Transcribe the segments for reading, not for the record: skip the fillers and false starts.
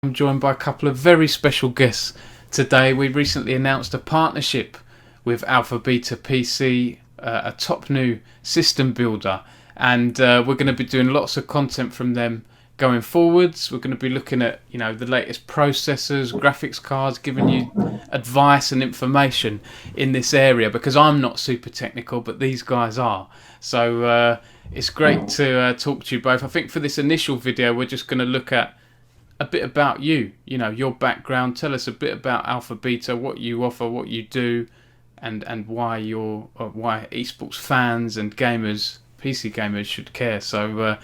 I'm joined by a couple of very special guests today. We recently announced a partnership with Alpha Beta PC, a top new system builder, and we're going to be doing lots of content from them going forwards. We're going to be looking at, the latest processors, graphics cards, giving you advice and information in this area, because I'm not super technical, but these guys are. So it's great to talk to you both. I think for this initial video, we're just going to look at a bit about you, your background. Tell us a bit about Alpha Beta, what you offer, what you do, and why why esports fans and gamers, PC gamers, should care. So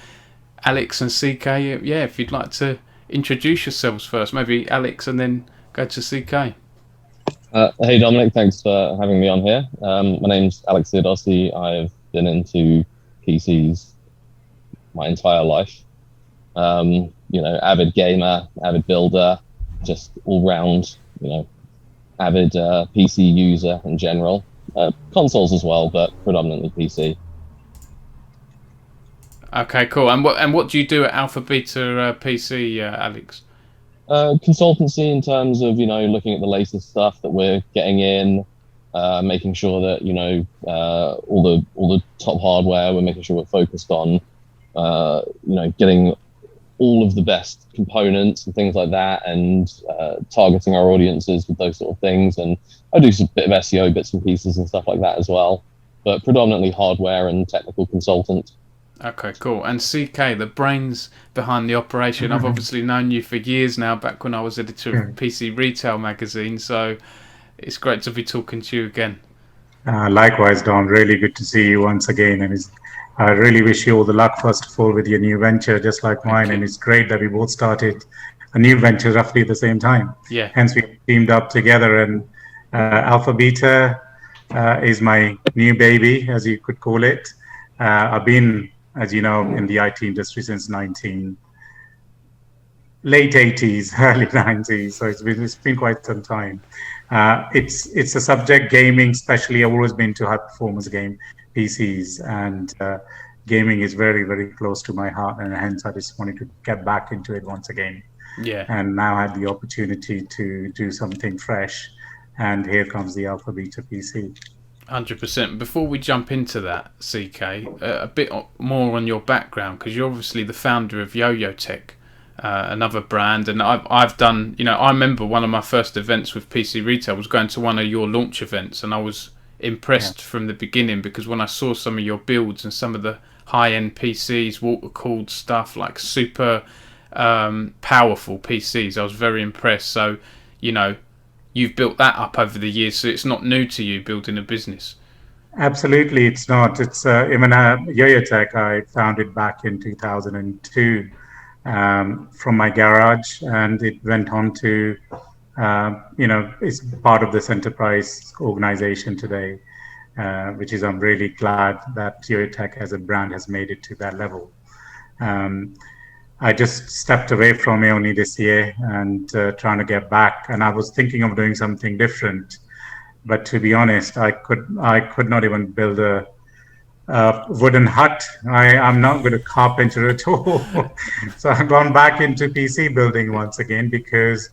Alex and CK, if you'd like to introduce yourselves first, maybe Alex and then go to CK. Hey Dominic, thanks for having me on here. My name's Alex Duffy. I've been into PCs my entire life. Avid gamer, avid builder, just all round, avid PC user in general. Consoles as well, but predominantly PC. Okay, cool. And what do you do at Alpha Beta PC, Alex? Consultancy in terms of looking at the latest stuff that we're getting in, making sure that all the top hardware. We're making sure we're focused on getting all of the best components and things like that, and targeting our audiences with those sort of things. And I do some bit of SEO bits and pieces and stuff like that as well, but predominantly hardware and technical consultant. Okay, cool. And CK, the brains behind the operation. I've obviously known you for years now, back when I was editor of PC Retail magazine, so it's great to be talking to you again. Likewise, Dom. Really good to see you once again, and I really wish you all the luck, first of all, with your new venture, just like mine. And it's great that we both started a new venture roughly at the same time. Yeah. Hence, we teamed up together, and Alpha Beta is my new baby, as you could call it. I've been, as you know, in the IT industry since late 80s, early 90s. So it's been quite some time. It's a subject, gaming, especially. I've always been to high performance game PCs, and gaming is very, very close to my heart, and hence I just wanted to get back into it once again. Yeah. And now I had the opportunity to do something fresh, and here comes the Alpha Beta PC. 100%. Before we jump into that, CK, a bit more on your background, because you're obviously the founder of Yoyotech, another brand, and I've done, I remember one of my first events with PC Retail was going to one of your launch events, and I was impressed from the beginning, because when I saw some of your builds and some of the high-end PCs, water-cooled stuff, like super powerful PCs, I was very impressed. So, you've built that up over the years, so it's not new to you building a business. Absolutely, it's not. It's even Yoyotech, I founded back in 2002 from my garage, and it went on to it's part of this enterprise organization today, which is, I'm really glad that Yoyotech as a brand has made it to that level. I just stepped away from it only this year, and trying to get back, and I was thinking of doing something different, but to be honest, I could not even build a wooden hut. I'm not good at carpenter at all. So I've gone back into PC building once again, because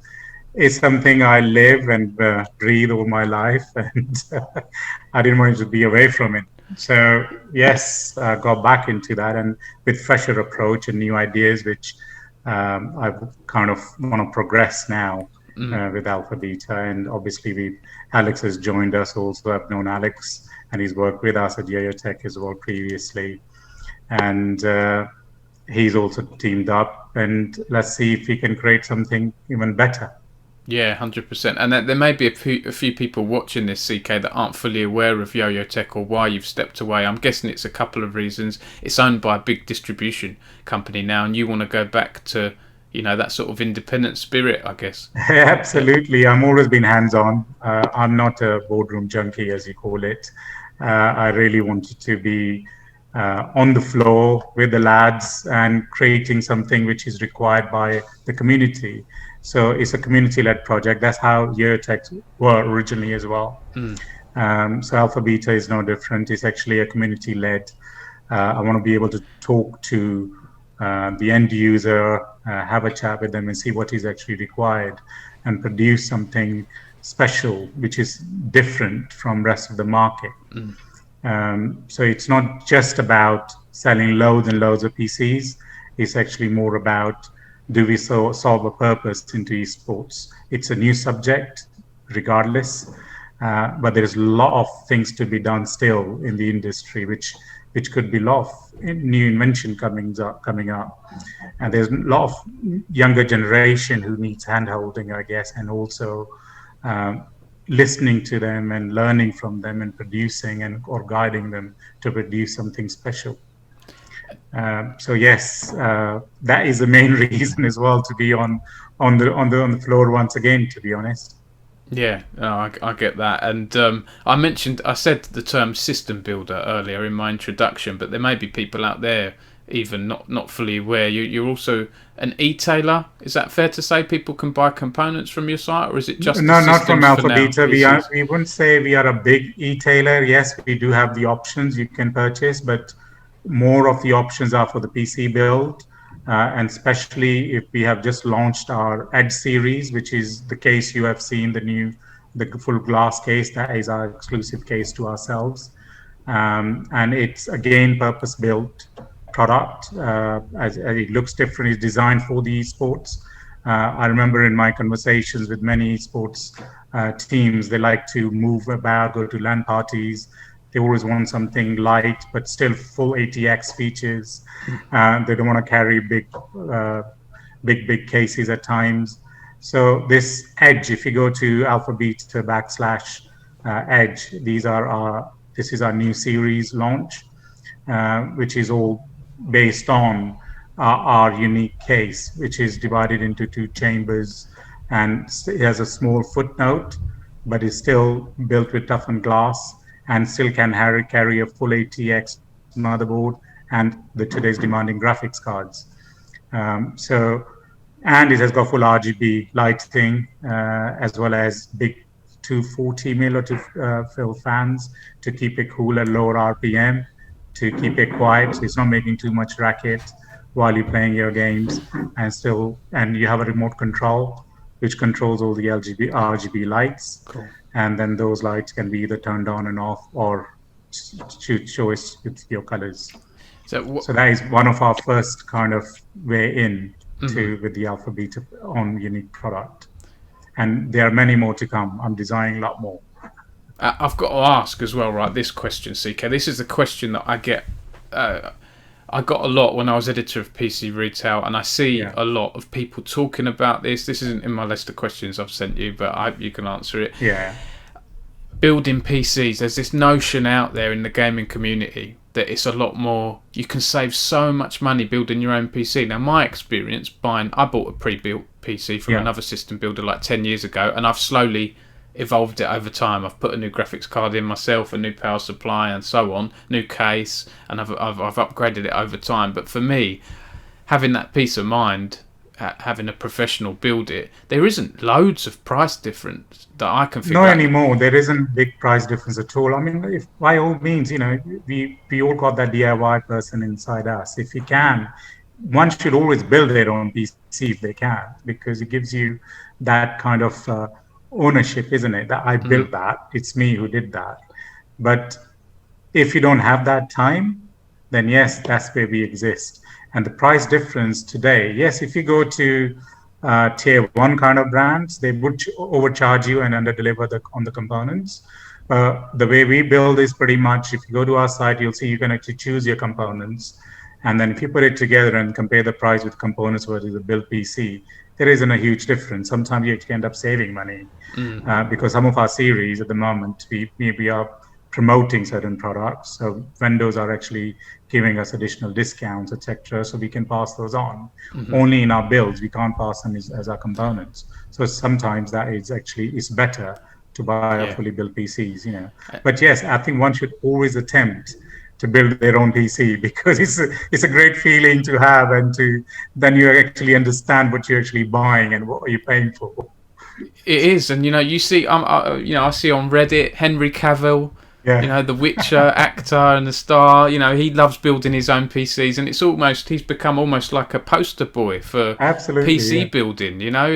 it's something I live and breathe all my life, and I didn't want to be away from it. So yes, I got back into that, and with fresher approach and new ideas, which I kind of want to progress now with Alpha Beta. And obviously Alex has joined us also. I've known Alex, and he's worked with us at Yoyotech as well previously. And he's also teamed up, and let's see if we can create something even better. Yeah, 100%. And there may be a few people watching this, CK, that aren't fully aware of Yoyotech or why you've stepped away. I'm guessing it's a couple of reasons. It's owned by a big distribution company now, and you want to go back to, that sort of independent spirit, I guess. Absolutely. I've always been hands-on. I'm not a boardroom junkie, as you call it. I really wanted to be on the floor with the lads and creating something which is required by the community. So it's a community-led project. That's how Yoyotech were originally as well. So Alpha Beta is no different. It's actually a community-led. I want to be able to talk to the end user have a chat with them and see what is actually required and produce something special, which is different from rest of the market. So it's not just about selling loads and loads of PCs. It's actually more about, do we solve a purpose into esports? It's a new subject, regardless, but there's a lot of things to be done still in the industry, which could be a lot of new invention coming up. And there's a lot of younger generation who needs handholding, I guess, and also listening to them and learning from them and producing or guiding them to produce something special. So yes, that is the main reason as well to be on the floor once again, to be honest. Yeah, no, I get that, and I said the term system builder earlier in my introduction, but there may be people out there even not fully aware. You're also an e-tailer. Is that fair to say? People can buy components from your site, or is it just no, not from Alpha Beta? PCs? We wouldn't say we are a big e-tailer. Yes, we do have the options you can purchase, but more of the options are for the PC build. And especially if we have just launched our Edge series, which is the case you have seen, the full glass case, that is our exclusive case to ourselves. And it's again purpose built product, as it looks different. It's designed for the esports. I remember in my conversations with many esports teams, they like to move about, go to LAN parties. They always want something light, but still full ATX features. They don't want to carry big cases at times. So this Edge, if you go to Alpha Beta / Edge, this is our new series launch, which is all based on our unique case, which is divided into 2 chambers, and it has a small footnote, but is still built with toughened glass, and still can carry a full ATX motherboard and today's demanding graphics cards. And it has got full RGB lighting, as well as big 240 mil or 2 fill fans to keep it cool at lower RPM, to keep it quiet, so it's not making too much racket while you're playing your games, and you have a remote control which controls all the RGB lights. Cool. And then those lights can be either turned on and off or show us with your colors. So that is one of our first kind of way in with the Alpha Beta on unique product. And there are many more to come. I'm designing a lot more. I've got to ask as well, right, this question, CK. This is the question that I get. I got a lot when I was editor of PC Retail, and I see a lot of people talking about this. This isn't in my list of questions I've sent you, but I hope you can answer it. Yeah. Building PCs, there's this notion out there in the gaming community that it's a lot more, you can save so much money building your own PC. Now, my experience I bought a pre-built PC from another system builder like 10 years ago, and I've slowly evolved it over time. I've put a new graphics card in myself, a new power supply, and so on, new case, and I've upgraded it over time. But for me, having that peace of mind, having a professional build it, there isn't loads of price difference that I can figure out. No anymore. There isn't big price difference at all. I mean, if by all means, we all got that DIY person inside us. If you can, one should always build their own PC if they can, because it gives you that kind of ownership, isn't it? That I built that, it's me who did that. But if you don't have that time, then yes, that's where we exist. And the price difference today, yes, if you go to tier 1 kind of brands, they would overcharge you and underdeliver on the components. The way we build is pretty much, if you go to our site, you'll see you can actually choose your components. And then if you put it together and compare the price with components versus a built PC, there isn't a huge difference. Sometimes you actually end up saving money because some of our series at the moment, we are promoting certain products. So vendors are actually giving us additional discounts, etc. So we can pass those on. Only in our builds, we can't pass them as our components. So sometimes that is actually, it's better to buy a fully built PCs, But yes, I think one should always attempt to build their own PC, because it's a great feeling to have, and then you actually understand what you're actually buying and what are you paying for. It is, and you see, I see on Reddit Henry Cavill Yeah. You know, the Witcher actor and the star. You know, he loves building his own PCs, and he's become almost like a poster boy for Absolutely. PC Yeah. building. You know,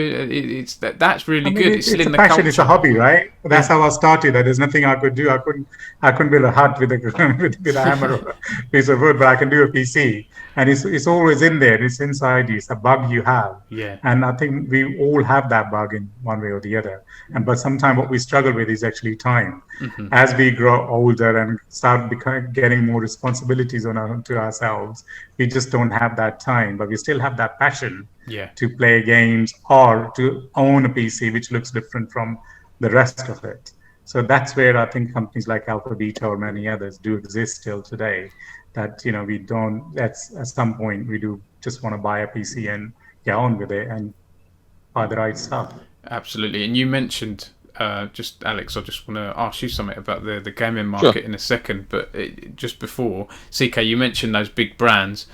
that's really I mean, good. It's still it's a in the passion, it's a culture. hobby, right? That's Yeah. how I started. There's nothing I could do. I couldn't build a hut with a with a hammer or a piece of wood, but I can do a PC, and it's always in there. It's inside you. It's a bug you have, Yeah. and I think we all have that bug in one way or the other. And but sometimes what we struggle with is actually time. Hmm. As we grow older and start getting more responsibilities to ourselves, we just don't have that time. But we still have that passion Yeah. to play games or to own a PC, which looks different from the rest of it. So that's where I think companies like Alpha Beta or many others do exist still today. That we don't. That's at some point we do just want to buy a PC and get on with it and buy the right stuff. Absolutely. And you mentioned, just Alex, I just want to ask you something about the gaming Sure. market in a second. But just before, CK, you mentioned those big brands.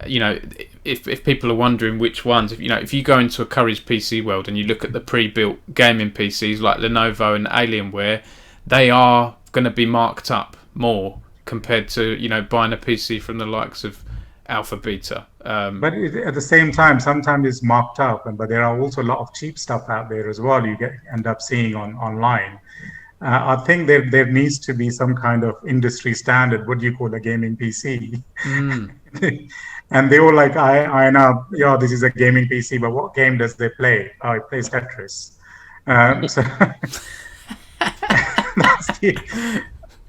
You know, if people are wondering which ones, if you go into a Curry's PC world and you look at the pre-built gaming PCs like Lenovo and Alienware, they are going to be marked up more compared to buying a PC from the likes of Alpha Beta. But at the same time, sometimes it's marked up, but there are also a lot of cheap stuff out there as well. You end up seeing online. I think there needs to be some kind of industry standard. What do you call a gaming PC? Mm. And they were like, I know, yeah, this is a gaming PC, but what game does they play? Oh, it plays Tetris. So that's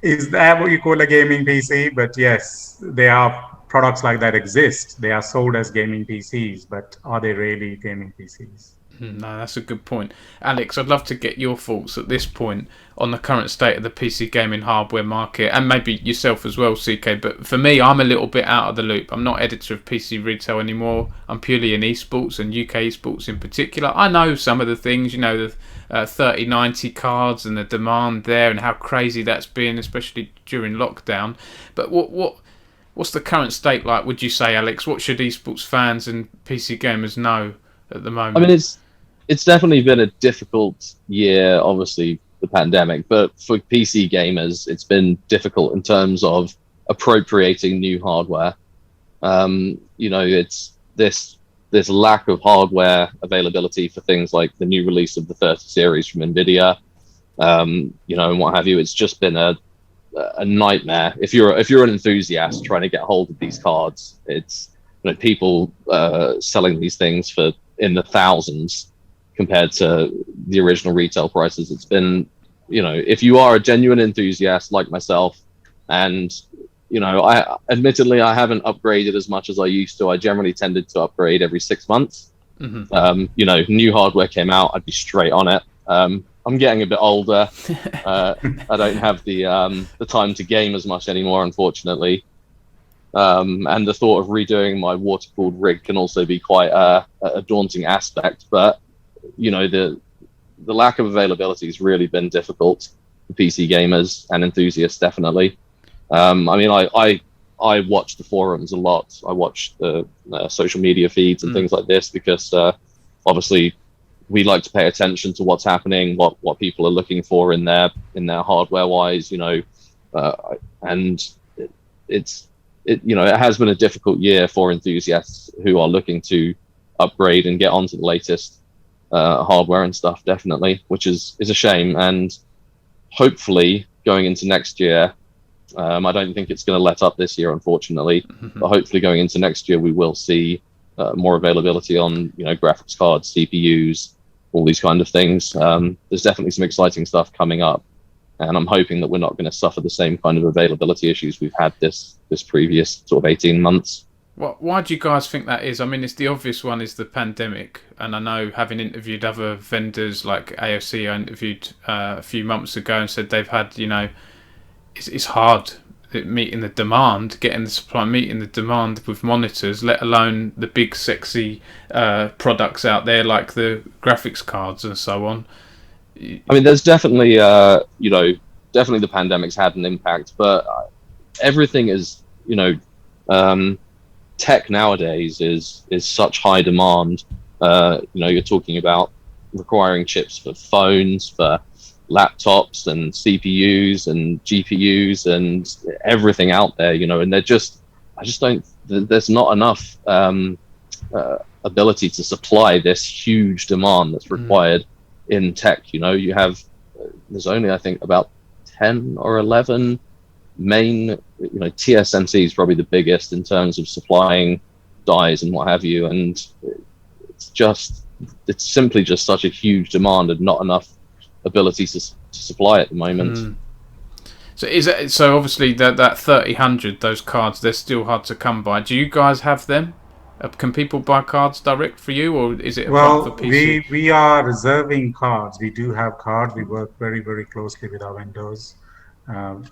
is that what you call a gaming PC? But yes, there are products like that exist. They are sold as gaming PCs, but are they really gaming PCs? No, that's a good point. Alex, I'd love to get your thoughts at this point on the current state of the PC gaming hardware market, and maybe yourself as well, CK. But for me, I'm a little bit out of the loop. I'm not editor of PC Retail anymore. I'm purely in esports and UK esports in particular. I know some of the things, the 3090 cards and the demand there and how crazy that's been, especially during lockdown. But what's the current state like, would you say, Alex? What should esports fans and PC gamers know at the moment? I mean, it's definitely been a difficult year, obviously the pandemic, but for PC gamers, it's been difficult in terms of appropriating new hardware. It's this lack of hardware availability for things like the new release of the 30 series from Nvidia, and what have you. It's just been a nightmare. If you're an enthusiast trying to get hold of these cards, it's people selling these things for in the thousands compared to the original retail prices. It's been, if you are a genuine enthusiast like myself, and I admittedly I haven't upgraded as much as I used to. I generally tended to upgrade every 6 months. Mm-hmm. New hardware came out, I'd be straight on it. I'm getting a bit older. I don't have the time to game as much anymore, unfortunately. And the thought of redoing my water-cooled rig can also be quite a daunting aspect. But the lack of availability has really been difficult for PC gamers and enthusiasts, definitely. I mean, I watch the forums a lot. I watch the social media feeds and things like this because obviously we like to pay attention to what's happening, what people are looking for in their hardware wise, and it has been a difficult year for enthusiasts who are looking to upgrade and get onto the latest hardware and stuff, definitely, which is a shame. And hopefully going into next year, I don't think it's going to let up this year, unfortunately, but hopefully going into next year, we will see more availability on, graphics cards, CPUs, all these kind of things. There's definitely some exciting stuff coming up, and I'm hoping that we're not going to suffer the same kind of availability issues we've had this previous sort of 18 months. Why do you guys think that is? I mean, it's the obvious one is the pandemic, and I know, having interviewed other vendors like AOC, I interviewed a few months ago, and said they've had, it's hard meeting the demand, getting the supply, meeting the demand with monitors, let alone the big sexy products out there like the graphics cards and so on. I mean, there's definitely, definitely the pandemic's had an impact, but everything is, tech nowadays is such high demand. You're talking about requiring chips for phones, for laptops and CPUs and GPUs and everything out there, you know, and I just don't, there's not enough ability to supply this huge demand that's required in tech. You know, you have, there's only, I think, about 10 or 11 main, you know, TSMC is probably the biggest in terms of supplying dies and what have you. And it's simply just such a huge demand and not enough ability to supply at the moment. So is it, so obviously that 3000, those cards, they're still hard to come by. Do you guys have them? Can people buy cards direct for you, or is it a part of a PC? We are reserving cards. We do have cards. We work very, very closely with our vendors.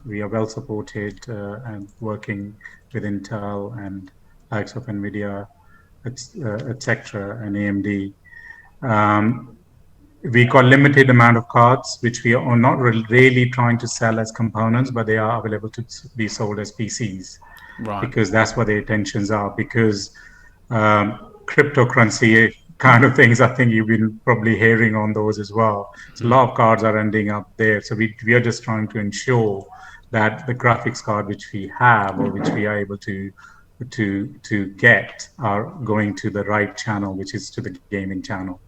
We are well supported and working with Intel and likes of Nvidia, etc., and AMD. We got limited amount of cards, which we are not really trying to sell as components, but they are available to be sold as PCs, Right. because that's what their intentions are. Because cryptocurrency kind of things, I think you've been probably hearing on those as well. So a lot of cards are ending up there. So we are just trying to ensure that the graphics card which we have, or which we are able to get, are going to the right channel, which is to the gaming channel.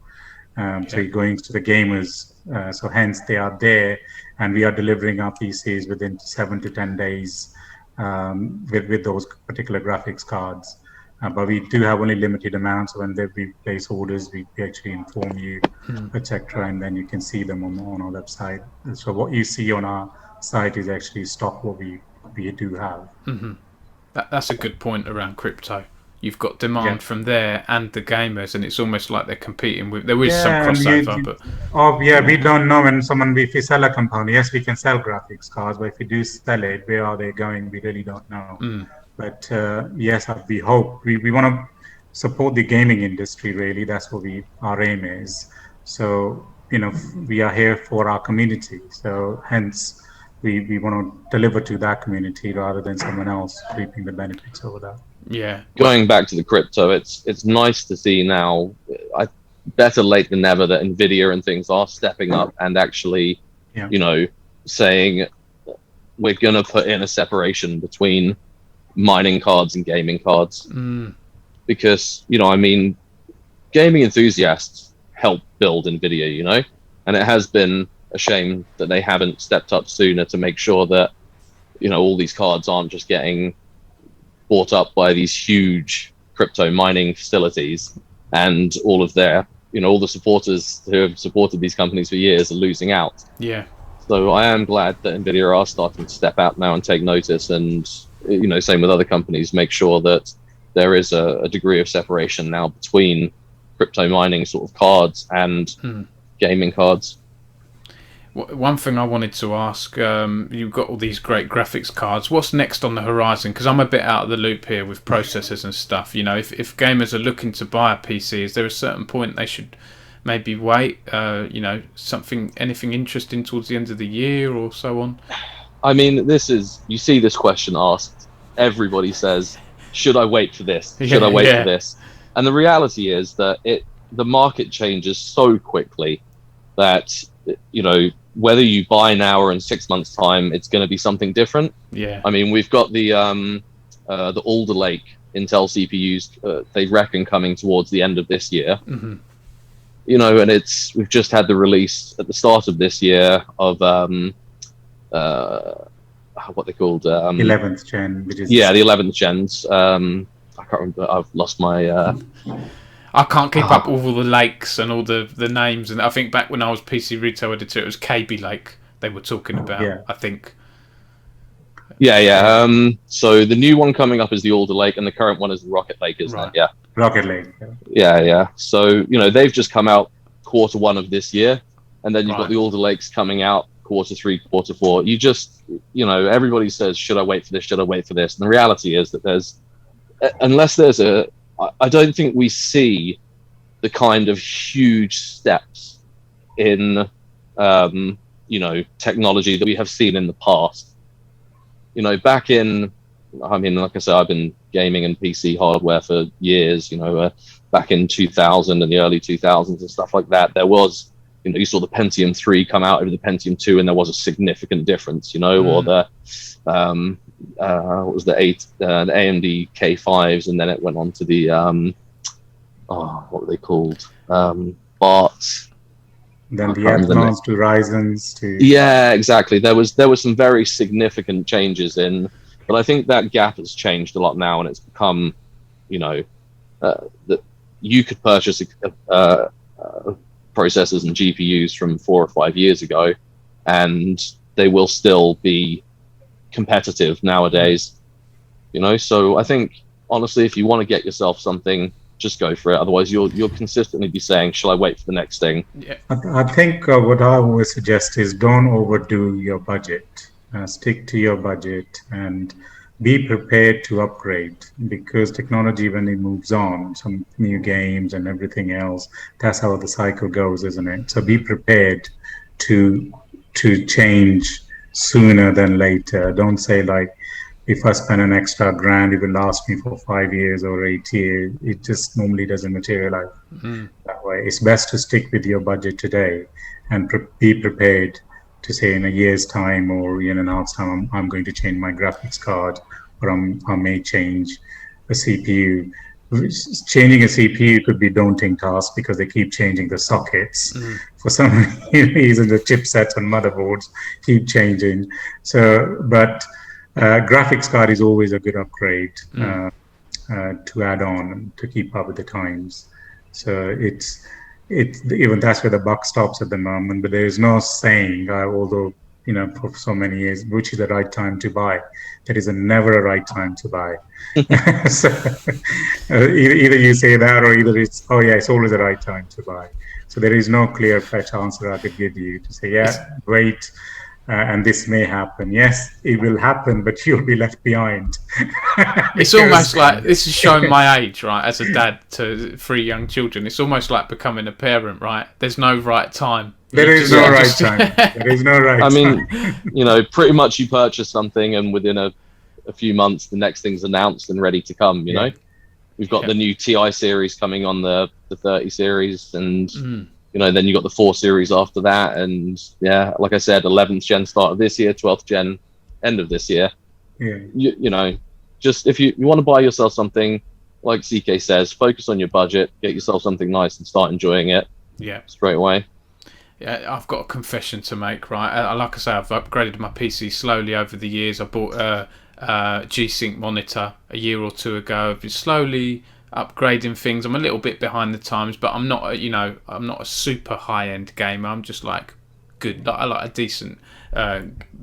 So you're going to the gamers, so hence they are there, and we are delivering our PCs within 7 to 10 days with those particular graphics cards. But we do have only limited amounts. When we place orders, we actually inform you, etc., and then you can see them on our website. And so what you see on our site is actually stock what we do have. That's a good point around crypto. You've got demand from there and the gamers, and it's almost like they're competing with. There is some crossover, but we don't know when if we sell a component. Yes, we can sell graphics cards, but if we do sell it, where are they going? We really don't know. But yes, we hope we want to support the gaming industry. Really, that's what our aim is. So you know, we are here for our community. So hence, we want to deliver to that community rather than someone else reaping the benefits over that. Yeah. Going back to the crypto, it's nice to see now. Better late than never that Nvidia and things are stepping up and actually, you know, saying we're gonna put in a separation between mining cards and gaming cards, because, you know, I mean, gaming enthusiasts help build Nvidia, you know, and it has been a shame that they haven't stepped up sooner to make sure that, you know, all these cards aren't just getting bought up by these huge crypto mining facilities, and all of their, you know, all the supporters who have supported these companies for years are losing out. Yeah. So I am glad that Nvidia are starting to step out now and take notice, and, you know, same with other companies, make sure that there is a degree of separation now between crypto mining sort of cards and gaming cards. One thing I wanted to ask, you've got all these great graphics cards. What's next on the horizon? Because I'm a bit out of the loop here with processors and stuff. You know, if gamers are looking to buy a PC, is there a certain point they should maybe wait? You know, anything interesting towards the end of the year or so on? I mean, you see this question asked. Everybody says, should I wait for this? Should I wait for this? And the reality is that the market changes so quickly that, you know, whether you buy now or in 6 months' time, it's going to be something different. Yeah. I mean, we've got the Alder Lake Intel CPUs. They reckon coming towards the end of this year. You know, and we've just had the release at the start of this year of what they called 11th gen, which is the 11th gens. I can't remember. I've lost my. I can't keep up with all the lakes and all the names. And I think back when I was PC retail editor, it was KB Lake they were talking about, I think. Yeah. So the new one coming up is the Alder Lake, and the current one is the Rocket Lake, isn't it? Yeah. Rocket Lake. Yeah. So, you know, they've just come out Q1 of this year, and then you've got the Alder Lakes coming out Q3, Q4. You just, you know, everybody says, should I wait for this? Should I wait for this? And the reality is that unless there's I don't think we see the kind of huge steps in, you know, technology that we have seen in the past. You know, back in, I mean, like I said, I've been gaming and PC hardware for years, you know, back in 2000 and the early 2000s and stuff like that. There was, you saw the Pentium 3 come out over the Pentium 2, and there was a significant difference, or the what was the AMD K5s, and then it went on to the what were they called? BARTs. Then the Athlons to Ryzens to... Yeah, exactly. There was some very significant changes in, but I think that gap has changed a lot now, and it's become, that you could purchase processors and GPUs from 4 or 5 years ago, and they will still be competitive nowadays. So I think, honestly, if you want to get yourself something, just go for it. Otherwise, you'll consistently be saying, "Shall I wait for the next thing?" Yeah. I think what I always suggest is don't overdo your budget. Stick to your budget and be prepared to upgrade, because technology, when it moves on, some new games and everything else, that's how the cycle goes, isn't it? So be prepared to change sooner than later. Don't say like, if I spend an extra grand, it will last me for 5 years or 8 years. It just normally doesn't materialize that way. It's best to stick with your budget today and be prepared to say in a year's time or in an hour's time, I'm going to change my graphics card, or I may change a CPU. Changing a CPU could be a daunting task because they keep changing the sockets. For some reason, the chipsets and motherboards keep changing. But graphics card is always a good upgrade to add on to keep up with the times. So it's even that's where the buck stops at the moment. But there is no saying, although for so many years, which is the right time to buy. There is never a right time to buy. So either you say that, or either it's it's always the right time to buy. So there is no clear-cut answer I could give you to say, wait. And this may happen. Yes, it will happen, but you'll be left behind. It's almost like, this is showing my age, right, as a dad to 3 young children. It's almost like becoming a parent, right? There's no right time. There is no right time. There is no right time. I mean, pretty much you purchase something, and within a few months, the next thing's announced and ready to come, We've got the new TI series coming on the 30 series, and... then you got the 4 series after that, and like I said, 11th gen start of this year, 12th gen end of this year. Just if you want to buy yourself something, like CK says, focus on your budget, get yourself something nice, and start enjoying it. Straight away. I've got a confession to make, right? Like I say, I've upgraded my PC slowly over the years. I bought a G-Sync monitor a year or 2 ago. I've been slowly upgrading things. I'm a little bit behind the times, but I'm not I'm not a super high-end gamer. I'm just like good. I like a decent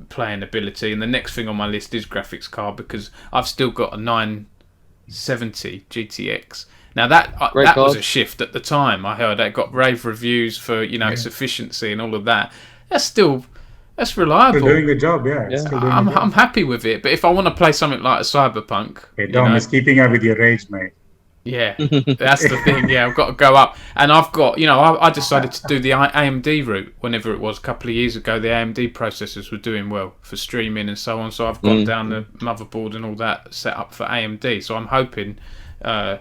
playing ability. And the next thing on my list is graphics card, because I've still got a 970 GTX. Now that was a shift at the time. I heard it got rave reviews for its efficiency and all of that. That's reliable. Still doing the job, I'm happy with it. But if I want to play something like a Cyberpunk, Dom is keeping up with your age, mate. Yeah, that's the thing. Yeah, I've got to go up, and I've got I decided to do the AMD route whenever it was a couple of years ago. The AMD processors were doing well for streaming and so on, so I've gone down the motherboard and all that set up for AMD. So I'm hoping a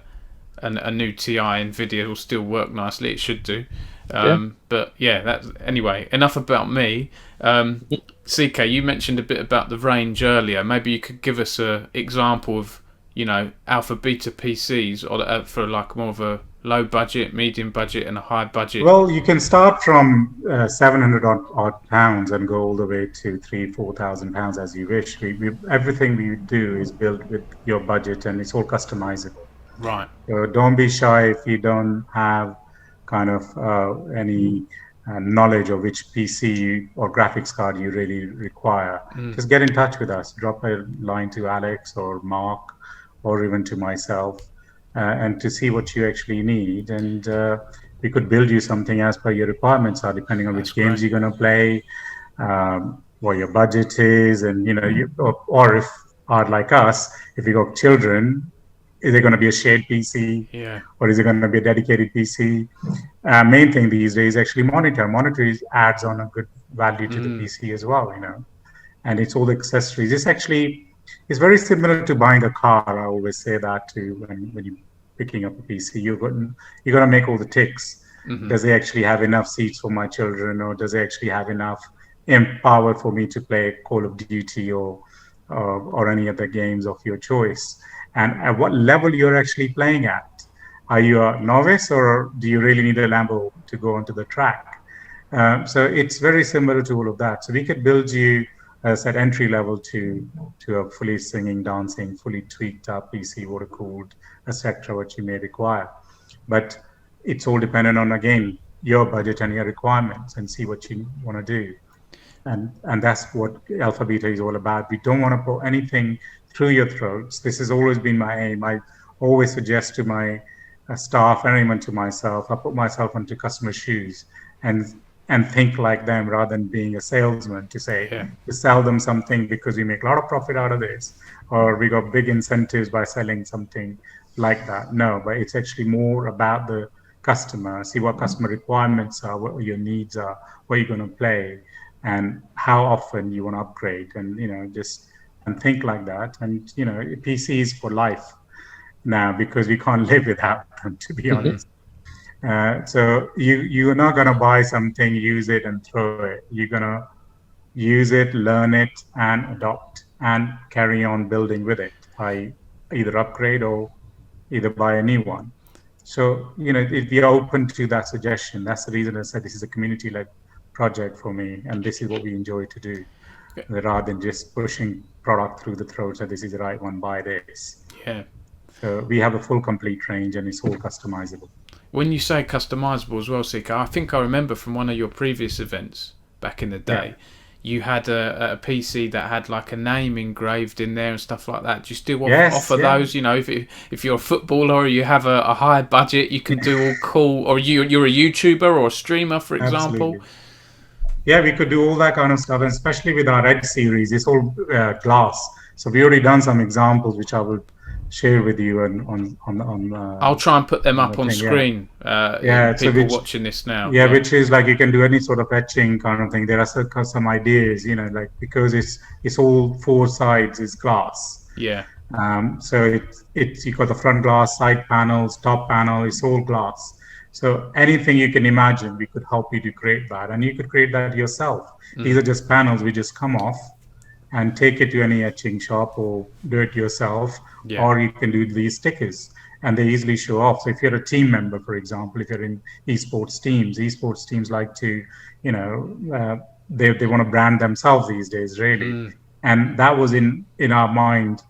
new TI Nvidia will still work nicely. It should do. But anyway, enough about me. CK, you mentioned a bit about the range earlier. Maybe you could give us an example of alpha beta PCs, or for like more of a low budget, medium budget, and a high budget. Well, you can start from 700 odd pounds and go all the way to 3,000-4,000 pounds as you wish. Everything we do is built with your budget, and it's all customizable. Right. So don't be shy if you don't have kind of any knowledge of which PC or graphics card you really require. Just get in touch with us. Drop a line to Alex or Mark, or even to myself, and to see what you actually need. And we could build you something as per your requirements are, depending on which games you're going to play, what your budget is, and or if like us, if you got children, is it going to be a shared PC, or is it going to be a dedicated PC? Main thing these days is actually monitor. Monitor adds on a good value to the PC as well, and it's all the accessories. It's very similar to buying a car. I always say that too. When you're picking up a PC, you're going to make all the ticks. Does he actually have enough seats for my children, or does he actually have enough power for me to play Call of Duty or any other games of your choice? And at what level you're actually playing at? Are you a novice, or do you really need a Lambo to go onto the track? So it's very similar to all of that. So we could build you at entry level to a fully singing, dancing, fully tweaked up PC, water cooled, etc. What you may require, but it's all dependent on, again, your budget and your requirements, and see what you want to do. And that's what Alpha Beta is all about. We don't want to put anything through your throats. This has always been my aim. I always suggest to my staff and even to myself, I put myself into customer shoes and think like them, rather than being a salesman to say, to sell them something because we make a lot of profit out of this, or we got big incentives by selling something like that. No, but it's actually more about the customer. See what customer requirements are, what your needs are, what you're going to play, and how often you want to upgrade, and just and think like that. And PCs for life now, because we can't live without them, to be honest. So you're not going to buy something, use it and throw it. You're going to use it, learn it, and adopt, and carry on building with it by either upgrade or either buy a new one. So if you're open to that suggestion, that's the reason I said this is a community-led project for me, and this is what we enjoy to do, rather than just pushing product through the throat. So this is the right one, buy this. Yeah. So we have a full complete range, and it's all customizable. When you say customizable as well, Sika, I think I remember from one of your previous events back in the day, you had a PC that had like a name engraved in there and stuff like that. Do you still offer those? If you're a footballer or you have a high budget, you can do all cool, or you're a YouTuber or a streamer, for example. Absolutely. Yeah, we could do all that kind of stuff, and especially with our Edge series, it's all glass. So we already done some examples, which I will share with you on I'll try and put them up on screen. People watching this now. Yeah, which is like you can do any sort of etching kind of thing. There are some ideas, like because it's all four sides is glass. Yeah. So it's you got the front glass, side panels, top panel. It's all glass. So anything you can imagine, we could help you to create that, and you could create that yourself. These are just panels we just come off and take it to any etching shop or do it yourself, or you can do these stickers, and they easily show off. So if you're a team member, for example, if you're in esports teams like to, they want to brand themselves these days, really. And that was in our mind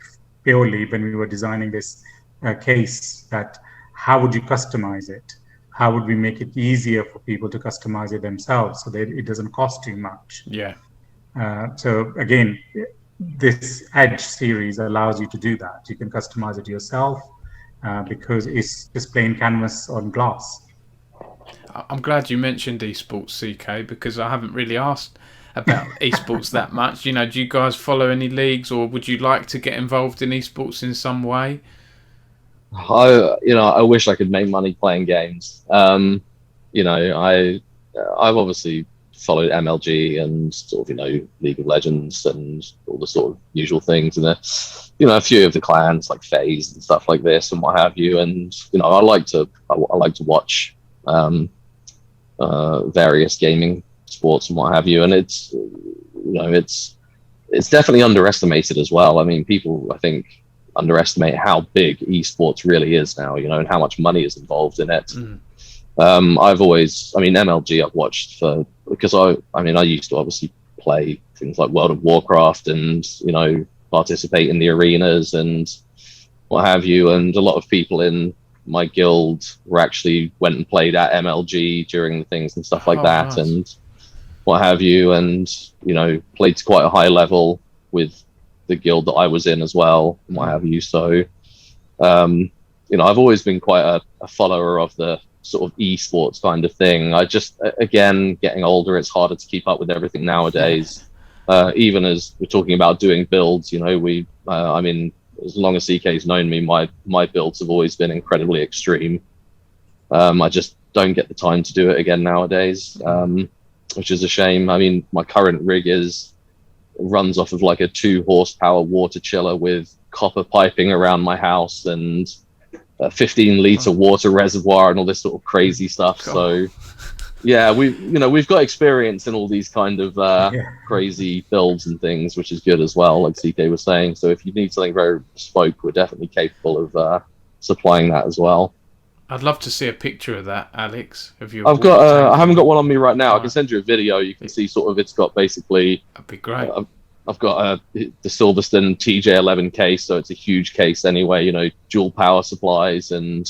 purely when we were designing this case, that how would you customize it? How would we make it easier for people to customize it themselves so that it doesn't cost too much? Yeah. So again, this Edge series allows you to do that. You can customize it yourself because it's just plain canvas on glass. I'm glad you mentioned esports, CK, because I haven't really asked about esports that much. Do you guys follow any leagues, or would you like to get involved in esports in some way? I wish I could make money playing games. I've obviously followed MLG and sort of, League of Legends and all the sort of usual things, and a few of the clans like FaZe and stuff like this and what have you. And I like to watch various gaming sports and what have you. And it's definitely underestimated as well. I mean, people, I think, underestimate how big esports really is now, and how much money is involved in it. MLG I've watched because I used to obviously play things like World of Warcraft and, participate in the arenas and what have you. And a lot of people in my guild went and played at MLG during the things and stuff like that. Nice. And what have you. And, played to quite a high level with the guild that I was in as well, and what have you. So, I've always been quite a follower of the sort of esports kind of thing. I just, again, getting older, it's harder to keep up with everything nowadays. Even as we're talking about doing builds, as long as CK's known me, my builds have always been incredibly extreme. I just don't get the time to do it again nowadays, which is a shame. I mean, my current rig runs off of like a 2 horsepower water chiller with copper piping around my house, and 15-liter water reservoir and all this sort of crazy stuff. God. So yeah, we've got experience in all these kind of crazy builds and things, which is good as well, like CK was saying. So if you need something very bespoke, we're definitely capable of supplying that as well. I'd love to see a picture of that, Alex. Of your I've got I haven't got one on me right now. I can send you a video. You can see sort of it's got basically. That'd be great. I've got the Silverstone TJ11 case, so it's a huge case anyway. Dual power supplies and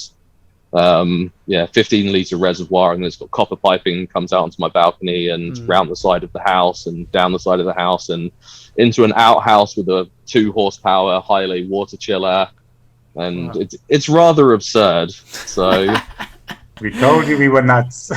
15-liter reservoir, and it's got copper piping comes out onto my balcony and round the side of the house and down the side of the house and into an outhouse with a 2-horsepower high-lay water chiller, and it's rather absurd. So we told you we were nuts.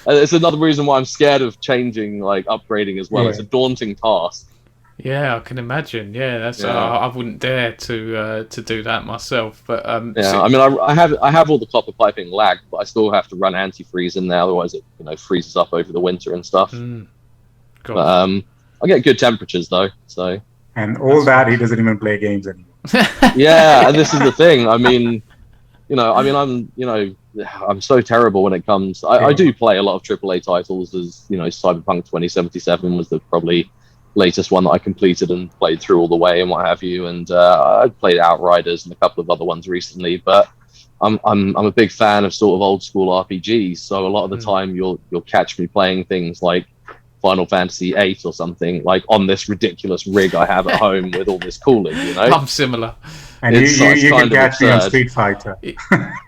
It's another reason why I'm scared of changing, like upgrading as well. It's a daunting task. Yeah, I can imagine. Yeah, that's I wouldn't dare to do that myself. But I mean, I have all the copper piping lag, but I still have to run antifreeze in there, otherwise it freezes up over the winter and stuff. But I get good temperatures though. So and all that he doesn't even play games anymore. Yeah, and this is the thing. I mean, I'm so terrible when it comes. I do play a lot of AAA titles, as Cyberpunk 2077 was the probably latest one that I completed and played through all the way and what have you. And I played Outriders and a couple of other ones recently, but I'm a big fan of sort of old school RPGs. So a lot of the time you'll catch me playing things like Final Fantasy VIII or something, like on this ridiculous rig I have at home with all this cooling. I'm similar. And you can catch me on Street Fighter.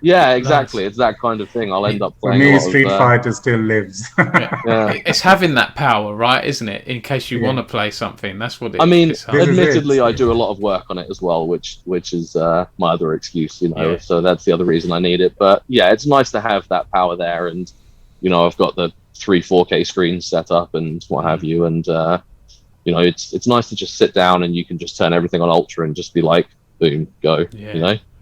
Yeah, exactly. Nice. It's that kind of thing. I'll end up playing. For me, Street Fighter still lives. It's having that power, right? Isn't it? In case you want to play something, that's what it is. I mean, admittedly, I do a lot of work on it as well, which is my other excuse, So that's the other reason I need it. But yeah, it's nice to have that power there, and I've got the 3 4K screens set up and what have you, and it's nice to just sit down and you can just turn everything on ultra and just be like, boom, go.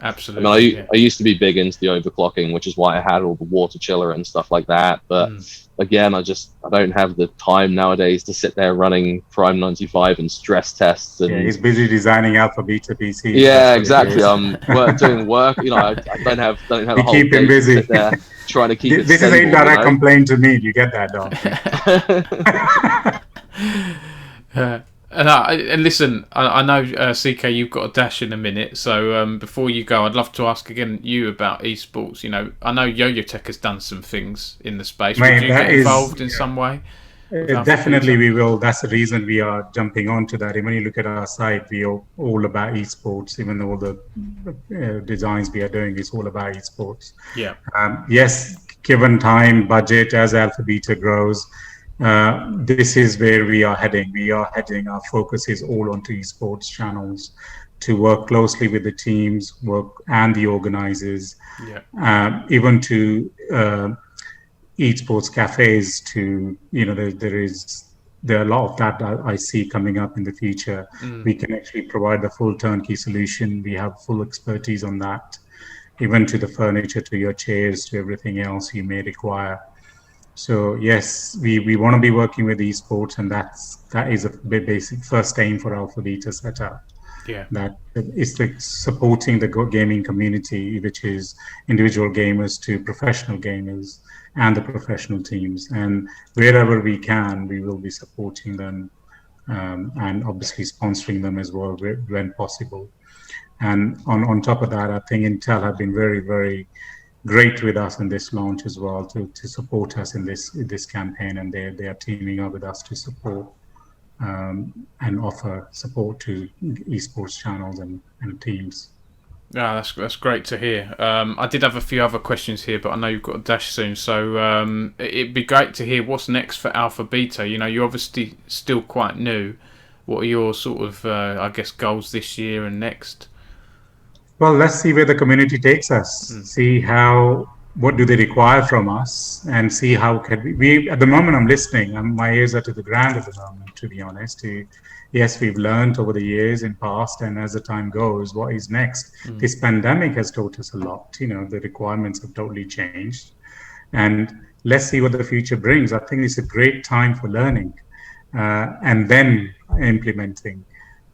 Absolutely. I mean, I used to be big into the overclocking, which is why I had all the water chiller and stuff like that. But again, I don't have the time nowadays to sit there running Prime 95 and stress tests. And he's busy designing Alpha Beta PC. Yeah, exactly. I'm doing work. I don't have a whole keep day him busy. To sit there trying to keep. This is a direct complaint to me. You get that, Don? And listen, I know CK, you've got a dash in a minute. So before you go, I'd love to ask again you about esports. I know Yoyotech has done some things in the space. Would you get involved in some way? Definitely, we will. That's the reason we are jumping onto that. And when you look at our site, we are all about esports. Even though all the designs we are doing is all about esports. Yeah. Yes, given time, budget, as Alpha Beta grows. This is where we are heading. Our focus is all onto esports channels to work closely with the teams, and the organizers, even to esports cafes. There are a lot of that I see coming up in the future. We can actually provide the full turnkey solution. We have full expertise on that, even to the furniture, to your chairs, to everything else you may require. So yes, we want to be working with esports, and that is a basic first aim for Alpha Beta setup. Yeah, that is supporting the gaming community, which is individual gamers to professional gamers and the professional teams. And wherever we can, we will be supporting them, and obviously sponsoring them as well when possible. And on top of that, I think Intel have been very, very great with us in this launch as well to support us in this campaign, and they are teaming up with us to support and offer support to esports channels and teams. Yeah, that's great to hear. I did have a few other questions here, but I know you've got a dash soon, so it'd be great to hear what's next for Alpha Beta. You're obviously still quite new. What are your sort of goals this year and next? Well, let's see where the community takes us. See what do they require from us, and see how can we. At the moment, I'm listening. My ears are to the ground at the moment, to be honest. Yes, we've learned over the years in past, and as the time goes, what is next? This pandemic has taught us a lot. The requirements have totally changed, and let's see what the future brings. I think it's a great time for learning, and then implementing.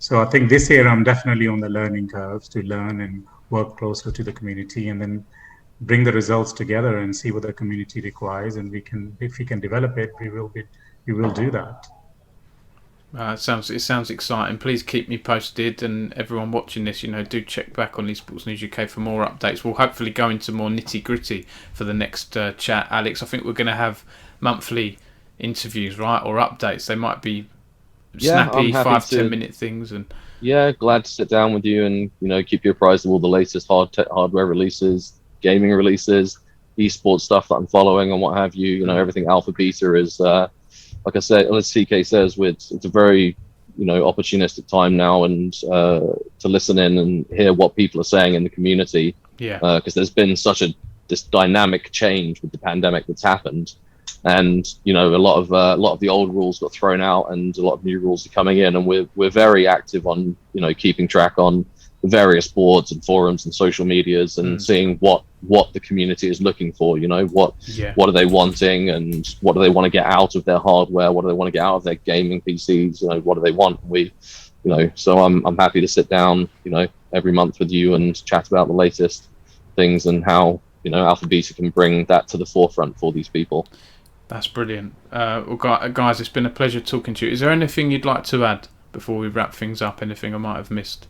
So I think this year I'm definitely on the learning curve to learn and work closer to the community, and then bring the results together and see what the community requires, and if we can develop it, we will do that. It sounds exciting. Please keep me posted, and everyone watching this, do check back on Esports News UK for more updates. We'll hopefully go into more nitty gritty for the next chat, Alex. I think we're going to have monthly interviews, right, or updates. They might be snappy 5-10 minute things, and glad to sit down with you and keep you apprised of all the latest hardware releases, gaming releases, esports stuff that I'm following, and what have you. Everything alpha beta is. Like I said, as CK says, it's a very, opportunistic time now, and to listen in and hear what people are saying in the community. Yeah. Because there's been this dynamic change with the pandemic that's happened, and a lot of the old rules got thrown out, and a lot of new rules are coming in, and we're very active on keeping track on the various boards and forums and social medias, and seeing what the community is looking for. What are they wanting, and what do they want to get out of their hardware? What do they want to get out of their gaming PCs? What do they want? So I'm happy to sit down, every month with you and chat about the latest things and how Alpha Beta can bring that to the forefront for these people. That's brilliant. Well, guys, it's been a pleasure talking to you. Is there anything you'd like to add before we wrap things up? Anything I might have missed?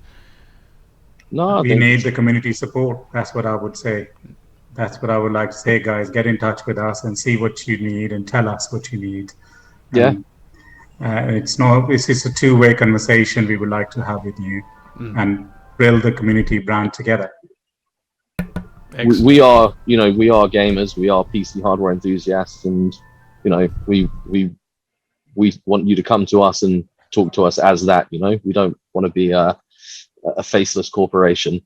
No, we need the community support. That's what I would say. That's what I would like to say, guys. Get in touch with us and see what you need, and tell us what you need. Yeah. It's a two-way conversation we would like to have with you, and build the community brand together. We are gamers. We are PC hardware enthusiasts, and we want you to come to us and talk to us as that. We don't want to be a faceless corporation.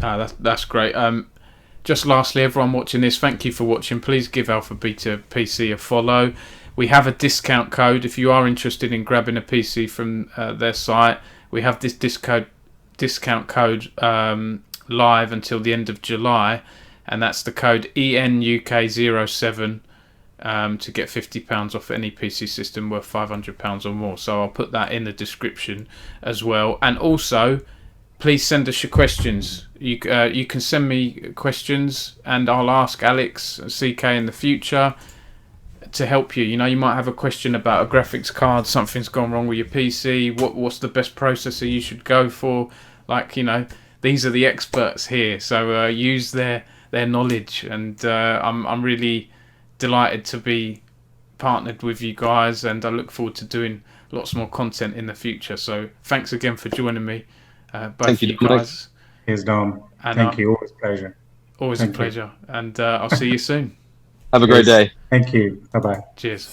That's great. Just lastly, everyone watching this, thank you for watching. Please give Alpha Beta PC a follow. We have a discount code if you are interested in grabbing a PC from their site. We have this discount code live until the end of July, and that's the code ENUK07 to get £50 off any PC system worth £500 or more. So I'll put that in the description as well. And also, please send us your questions. You can send me questions, and I'll ask Alex and CK in the future to help you. You might have a question about a graphics card, something's gone wrong with your PC, what's the best processor you should go for. These are the experts here, so use their knowledge, and I'm really delighted to be partnered with you guys, and I look forward to doing lots more content in the future. So thanks again for joining me, both Thank you guys. Here's Dom. Thank you. Always a pleasure. Always a pleasure. And I'll see you soon. Have a great day. Thank you. Bye-bye. Cheers.